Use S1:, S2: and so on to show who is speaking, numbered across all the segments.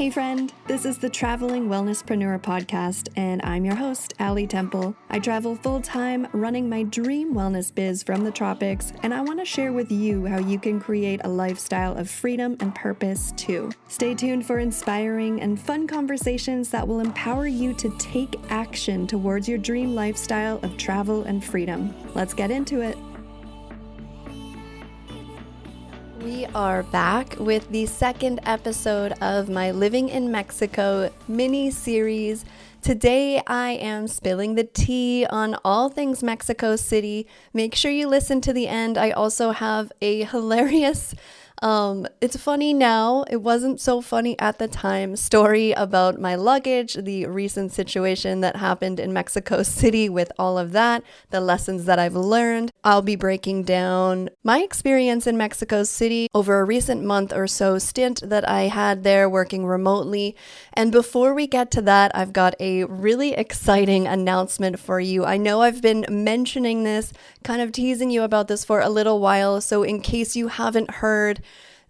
S1: Hey friend, this is the Traveling Wellnesspreneur podcast, and I'm your host, Allie Temple. I travel full-time running my dream wellness biz from the tropics, and I want to share with you how you can create a lifestyle of freedom and purpose too. Stay tuned for inspiring and fun conversations that will empower you to take action towards your dream lifestyle of travel and freedom. Let's get into it. We are back with the second episode of my Living in Mexico mini-series. Today I am spilling the tea on all things Mexico City. Make sure you listen to the end. I also have a hilarious it's funny now, it wasn't so funny at the time, story about my luggage, the recent situation that happened in Mexico City with all of that, the lessons that I've learned. I'll be breaking down my experience in Mexico City over a recent month or so stint that I had there working remotely. And before we get to that, I've got a really exciting announcement for you. I know I've been mentioning this, kind of teasing you about this for a little while, so in case you haven't heard,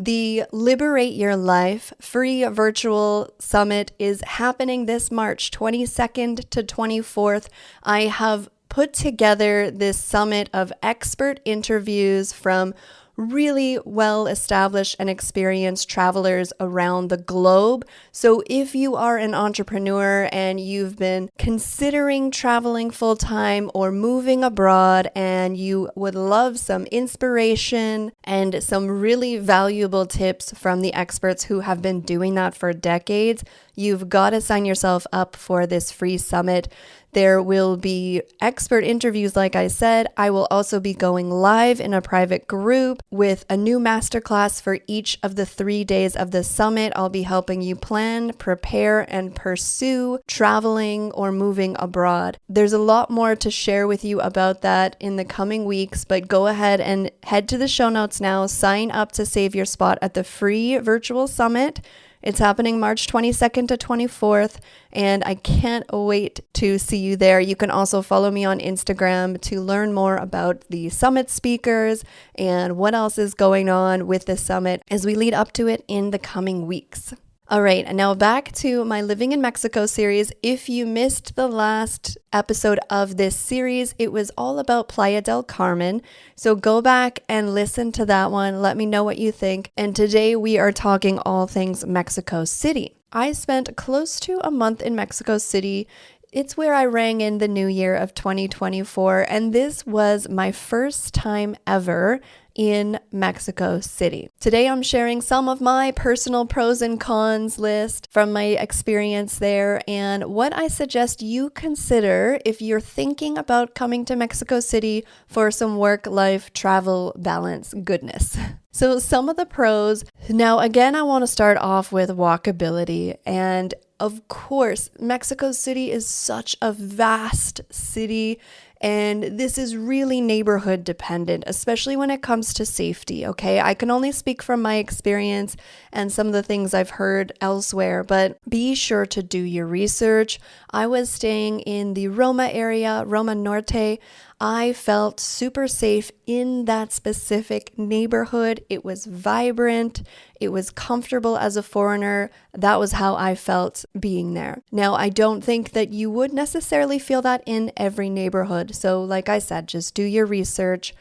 S1: the Liberate Your Life free virtual summit is happening this March 22nd to 24th. I have put together this summit of expert interviews from really well-established and experienced travelers around the globe. So if you are an entrepreneur and you've been considering traveling full-time or moving abroad and you would love some inspiration and some really valuable tips from the experts who have been doing that for decades, you've got to sign yourself up for this free summit. There will be expert interviews, like I said. I will also be going live in a private group with a new masterclass for each of the 3 days of the summit. I'll be helping you plan, prepare, and pursue traveling or moving abroad. There's a lot more to share with you about that in the coming weeks, but go ahead and head to the show notes now. Sign up to save your spot at the free virtual summit. It's happening March 22nd to 24th, and I can't wait to see you there. You can also follow me on Instagram to learn more about the summit speakers and what else is going on with the summit as we lead up to it in the coming weeks. All right, and now back to my Living in Mexico series. If you missed the last episode of this series, it was all about Playa del Carmen. So go back and listen to that one. Let me know what you think. And today we are talking all things Mexico City. I spent close to a month in Mexico City. It's where I rang in the new year of 2024, and this was my first time ever in Mexico City. Today I'm sharing some of my personal pros and cons list from my experience there and what I suggest you consider if you're thinking about coming to Mexico City for some work-life travel balance goodness. So some of the pros. Now again, I want to start off with walkability, and of course, Mexico City is such a vast city, and this is really neighborhood dependent, especially when it comes to safety, okay? I can only speak from my experience and some of the things I've heard elsewhere, but be sure to do your research. I was staying in the Roma area, Roma Norte. I felt super safe in that specific neighborhood. It was vibrant. It was comfortable as a foreigner. That was how I felt being there. Now, I don't think that you would necessarily feel that in every neighborhood. So like I said, just do your research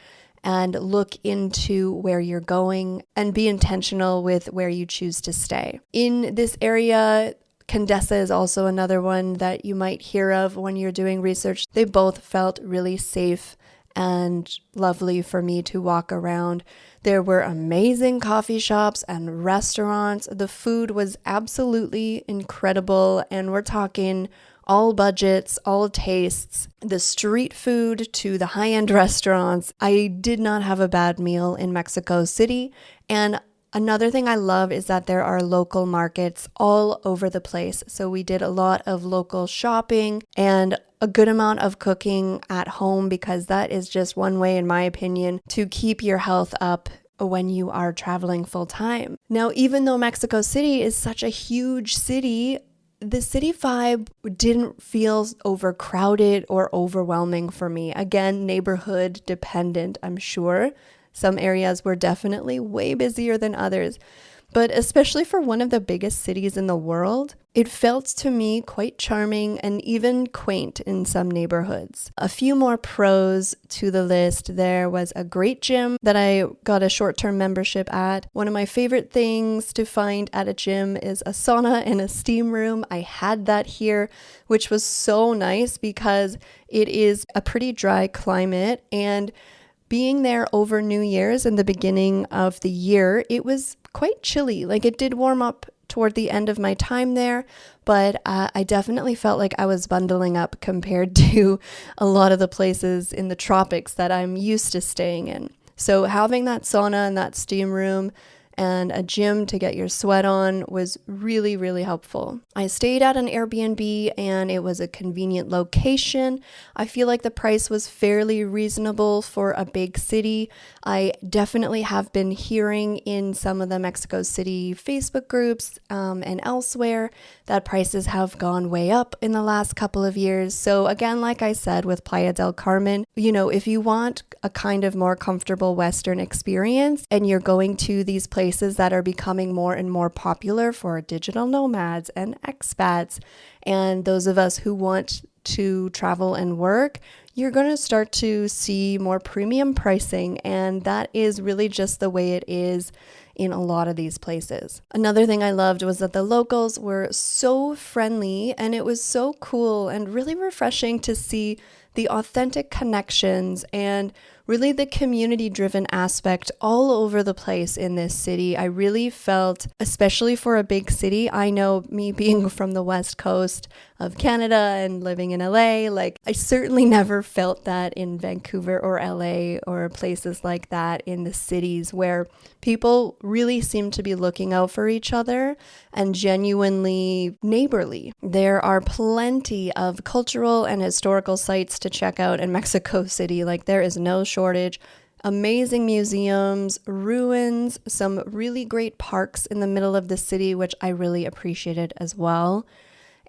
S1: and look into where you're going and be intentional with where you choose to stay. In this area, Condesa is also another one that you might hear of when you're doing research. They both felt really safe and lovely for me to walk around. There were amazing coffee shops and restaurants. The food was absolutely incredible, and we're talking all budgets, all tastes, the street food to the high-end restaurants. I did not have a bad meal in Mexico City, and another thing I love is that there are local markets all over the place. So we did a lot of local shopping and a good amount of cooking at home, because that is just one way, in my opinion, to keep your health up when you are traveling full time. Now, even though Mexico City is such a huge city, the city vibe didn't feel overcrowded or overwhelming for me. Again, neighborhood dependent, I'm sure. Some areas were definitely way busier than others. but especially for one of the biggest cities in the world, it felt to me quite charming and even quaint in some neighborhoods. A few more pros to the list. There was a great gym that I got a short-term membership at. One of my favorite things to find at a gym is a sauna and a steam room. I had that here, which was so nice because it is a pretty dry climate, and being there over New Year's in the beginning of the year, it was quite chilly. Like, it did warm up toward the end of my time there, but I definitely felt like I was bundling up compared to a lot of the places in the tropics that I'm used to staying in. So having that sauna and that steam room and a gym to get your sweat on was really, really helpful. I stayed at an Airbnb and it was a convenient location. I feel like the price was fairly reasonable for a big city. I definitely have been hearing in some of the Mexico City Facebook groups and elsewhere that prices have gone way up in the last couple of years. So again, like I said with Playa del Carmen, if you want a kind of more comfortable Western experience and you're going to these places that are becoming more and more popular for digital nomads and expats and those of us who want to travel and work, you're going to start to see more premium pricing, and that is really just the way it is in a lot of these places. Another thing I loved was that the locals were so friendly, and it was so cool and really refreshing to see the authentic connections and really the community-driven aspect all over the place in this city. I really felt, especially for a big city, I know me being from the West Coast of Canada and living in LA, like I certainly never felt that in Vancouver or LA or places like that in the cities where people really seem to be looking out for each other and genuinely neighborly. There are plenty of cultural and historical sites to check out in Mexico City. Like, there is no shortage. Amazing museums, ruins, some really great parks in the middle of the city, which I really appreciated as well.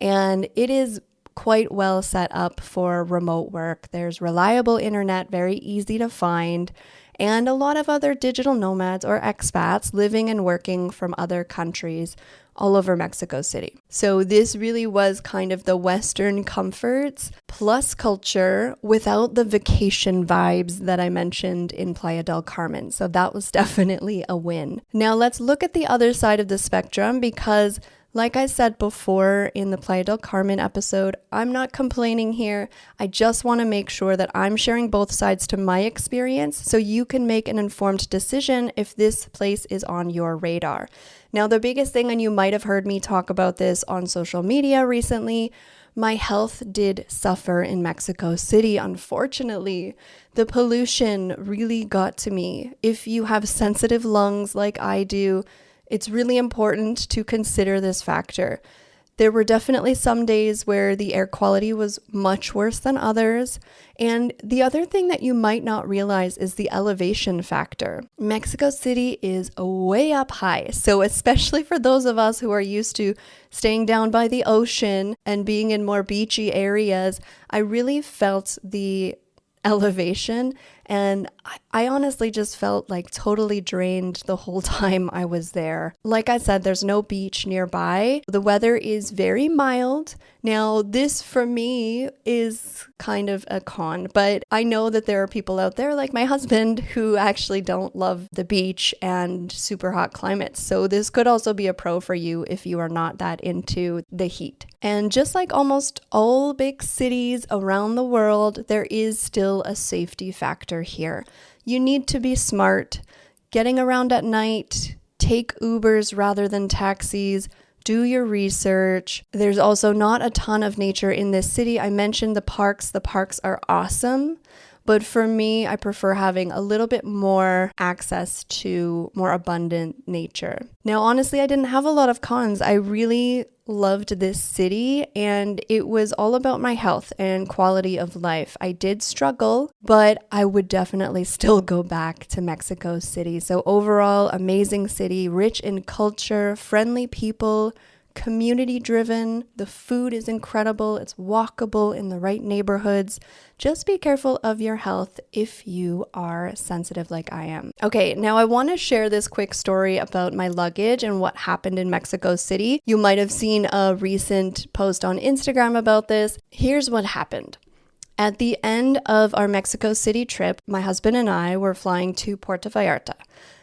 S1: And it is quite well set up for remote work. There's reliable internet, very easy to find, and a lot of other digital nomads or expats living and working from other countries all over Mexico City. So this really was kind of the Western comforts plus culture without the vacation vibes that I mentioned in Playa del Carmen. So that was definitely a win. Now let's look at the other side of the spectrum, because like I said before in the Playa del Carmen episode, I'm not complaining here. I just want to make sure that I'm sharing both sides to my experience so you can make an informed decision if this place is on your radar. Now, the biggest thing, and you might have heard me talk about this on social media recently, my health did suffer in Mexico City, unfortunately. The pollution really got to me. If you have sensitive lungs like I do, it's really important to consider this factor. There were definitely some days where the air quality was much worse than others. And the other thing that you might not realize is the elevation factor. Mexico City is way up high. So especially for those of us who are used to staying down by the ocean and being in more beachy areas, I really felt the elevation, and I honestly just felt like totally drained the whole time I was there. Like I said, there's no beach nearby. The weather is very mild. Now, this for me is kind of a con, but I know that there are people out there like my husband who actually don't love the beach and super hot climates. So this could also be a pro for you if you are not that into the heat. And just like almost all big cities around the world, there is still a safety factor here. You need to be smart. Getting around at night, take Ubers rather than taxis. Do your research. There's also not a ton of nature in this city. I mentioned the parks. The parks are awesome. But for me, I prefer having a little bit more access to more abundant nature. Now, honestly, I didn't have a lot of cons. I really loved this city, and it was all about my health and quality of life. I did struggle, but I would definitely still go back to Mexico City. So overall, amazing city, rich in culture, friendly people, community driven. The food is incredible. It's walkable in the right neighborhoods. Just be careful of your health if you are sensitive like I am. Okay, now I want to share this quick story about my luggage and what happened in Mexico City. You might have seen a recent post on Instagram about this. Here's what happened. At the end of our Mexico City trip, my husband and I were flying to Puerto Vallarta.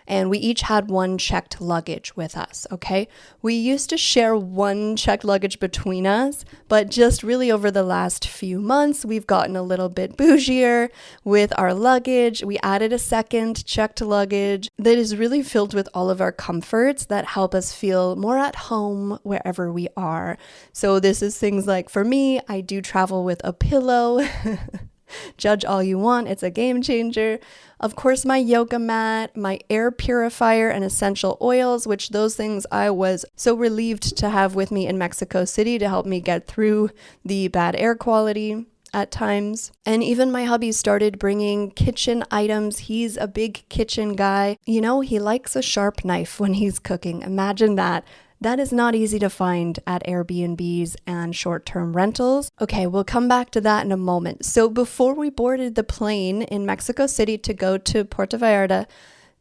S1: And we each had one checked luggage with us, okay? We used to share one checked luggage between us, but just really over the last few months, we've gotten a little bit bougier with our luggage. We added a second checked luggage that is really filled with all of our comforts that help us feel more at home wherever we are. So this is things like, for me, I do travel with a pillow. Judge all you want, it's a game changer. Of course, my yoga mat, my air purifier, and essential oils, which those things I was so relieved to have with me in Mexico City to help me get through the bad air quality at times. And even my hubby started bringing kitchen items. He's a big kitchen guy. You know, he likes a sharp knife when he's cooking. Imagine that. That is not easy to find at Airbnbs and short-term rentals. Okay, we'll come back to that in a moment. So before we boarded the plane in Mexico City to go to Puerto Vallarta,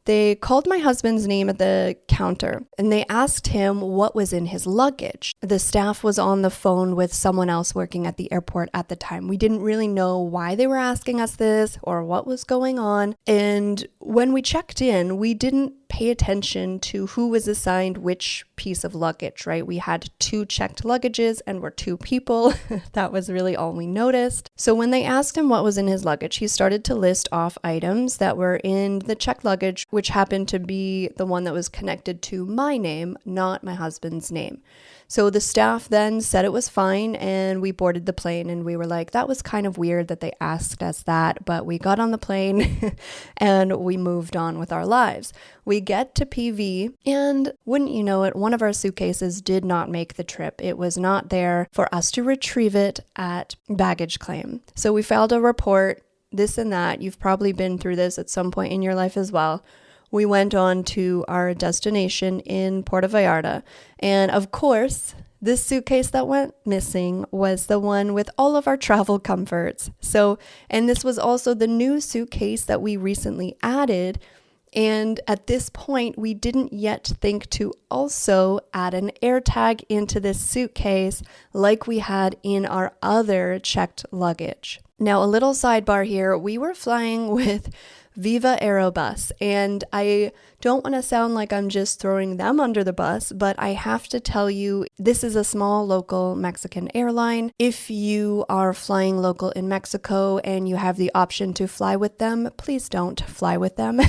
S1: they called my husband's name at the counter and they asked him what was in his luggage. The staff was on the phone with someone else working at the airport at the time. We didn't really know why they were asking us this or what was going on. And when we checked in, we didn't pay attention to who was assigned which piece of luggage, right? We had 2 checked luggages and we're 2 people. That was really all we noticed. So when they asked him what was in his luggage, he started to list off items that were in the checked luggage, which happened to be the one that was connected to my name, not my husband's name. So the staff then said it was fine and we boarded the plane and we were like, that was kind of weird that they asked us that, but we got on the plane and we moved on with our lives. We get to PV and wouldn't you know it, one of our suitcases did not make the trip. It was not there for us to retrieve it at baggage claim. So we filed a report, this and that. You've probably been through this at some point in your life as well. We went on to our destination in Puerto Vallarta. And of course, this suitcase that went missing was the one with all of our travel comforts. And this was also the new suitcase that we recently added. And at this point, we didn't yet think to also add an air tag into this suitcase like we had in our other checked luggage. Now, a little sidebar here, we were flying with Viva Aerobus, and I don't want to sound like I'm just throwing them under the bus, but I have to tell you, this is a small local Mexican airline. If you are flying local in Mexico and you have the option to fly with them, please don't fly with them.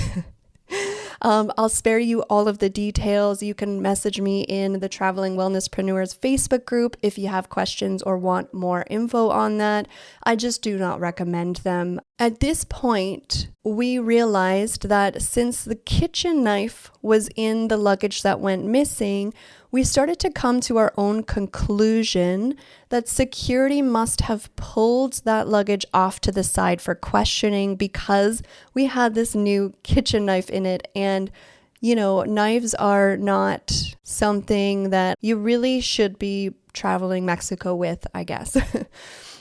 S1: I'll spare you all of the details. You can message me in the Traveling Wellnesspreneurs Facebook group if you have questions or want more info on that. I just do not recommend them. At this point, we realized that since the kitchen knife was in the luggage that went missing, we started to come to our own conclusion that security must have pulled that luggage off to the side for questioning because we had this new kitchen knife in it. And, you know, knives are not something that you really should be traveling Mexico with, I guess.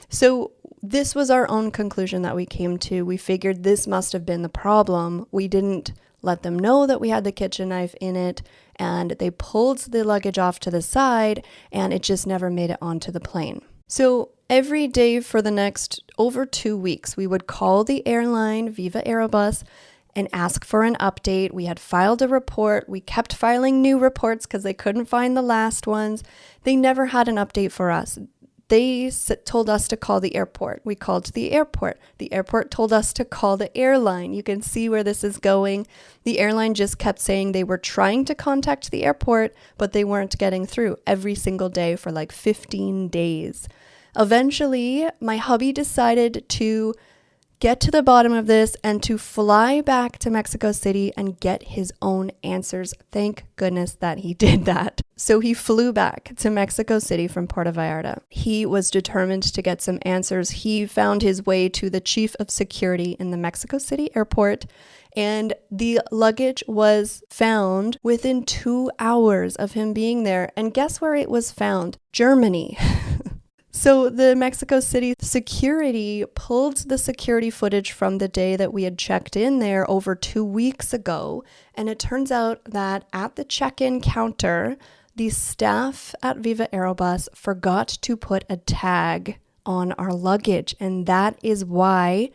S1: So this was our own conclusion that we came to. We figured this must have been the problem. We didn't let them know that we had the kitchen knife in it, and they pulled the luggage off to the side, and it just never made it onto the plane. So every day for the next over 2 weeks, we would call the airline, Viva Aerobus, and ask for an update. We had filed a report. We kept filing new reports because they couldn't find the last ones. They never had an update for us. They told us to call the airport. We called the airport. The airport told us to call the airline. You can see where this is going. The airline just kept saying they were trying to contact the airport, but they weren't getting through every single day for like 15 days. Eventually, my hubby decided to get to the bottom of this and to fly back to Mexico City and get his own answers. Thank goodness that he did that. So he flew back to Mexico City from Puerto Vallarta. He was determined to get some answers. He found his way to the chief of security in the Mexico City airport, and the luggage was found within 2 hours of him being there. And guess where it was found? Germany. So the Mexico City security pulled the security footage from the day that we had checked in there over 2 weeks ago. And it turns out that at the check-in counter, the staff at Viva Aerobus forgot to put a tag on our luggage. And that is why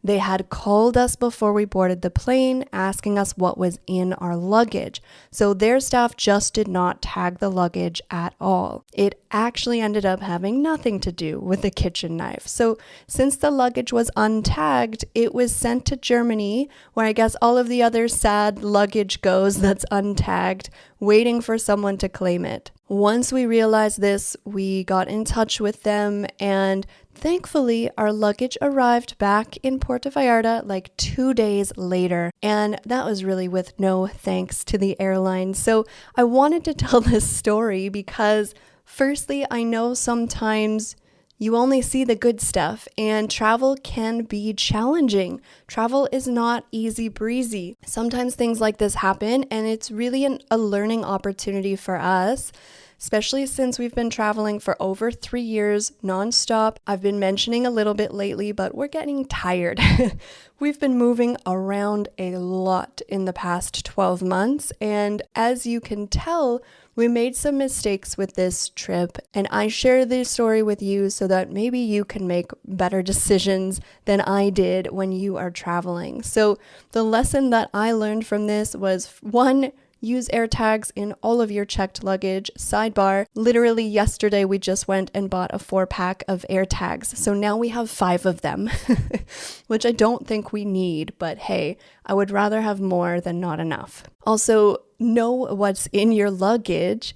S1: they had called us before we boarded the plane, asking us what was in our luggage. So their staff just did not tag the luggage at all. It actually ended up having nothing to do with the kitchen knife. So since the luggage was untagged, it was sent to Germany, where I guess all of the other sad luggage goes that's untagged, waiting for someone to claim it. Once we realized this, we got in touch with them, and thankfully, our luggage arrived back in Puerto Vallarta like 2 days later, and that was really with no thanks to the airline. So I wanted to tell this story because, firstly, I know sometimes you only see the good stuff, and travel can be challenging. Travel is not easy breezy. Sometimes things like this happen, and it's really a learning opportunity for us, especially since we've been traveling for over 3 years nonstop. I've been mentioning a little bit lately, but we're getting tired. We've been moving around a lot in the past 12 months, and as you can tell, we made some mistakes with this trip, and I share this story with you so that maybe you can make better decisions than I did when you are traveling. So the lesson that I learned from this was, 1, use air tags in all of your checked luggage. Sidebar, literally yesterday we just went and bought a 4-pack of air tags. So now we have 5 of them, which I don't think we need, but hey, I would rather have more than not enough. Also, know what's in your luggage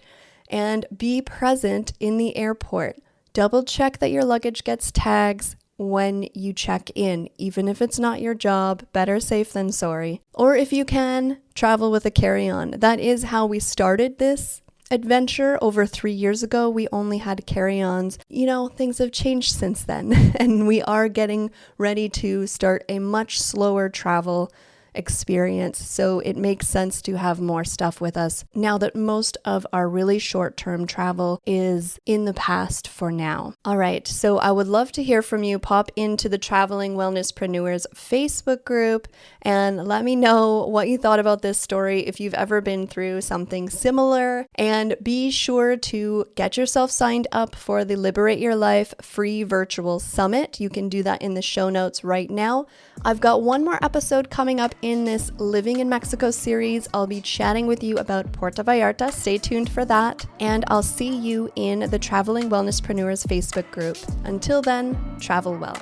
S1: and be present in the airport. Double check that your luggage gets tags when you check in, even if it's not your job. Better safe than sorry. Or if you can, travel with a carry-on. That is how we started this adventure over 3 years ago. We only had carry-ons. You know, things have changed since then, and we are getting ready to start a much slower travel experience, so it makes sense to have more stuff with us now that most of our really short-term travel is in the past for now. All right, so I would love to hear from you. Pop into the Traveling Wellnesspreneurs Facebook group and let me know what you thought about this story, if you've ever been through something similar, and be sure to get yourself signed up for the Liberate Your Life free virtual summit. You can do that in the show notes right now. I've got one more episode coming up in this Living in Mexico series. I'll be chatting with you about Puerto Vallarta. Stay tuned for that. And I'll see you in the Traveling Wellnesspreneurs Facebook group. Until then, travel well.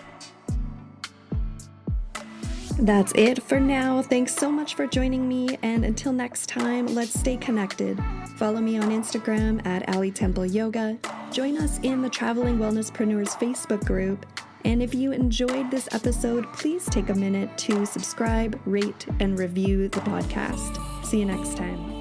S1: That's it for now. Thanks so much for joining me. And until next time, let's stay connected. Follow me on Instagram at Ali Temple Yoga. Join us in the Traveling Wellnesspreneurs Facebook group. And if you enjoyed this episode, please take a minute to subscribe, rate, and review the podcast. See you next time.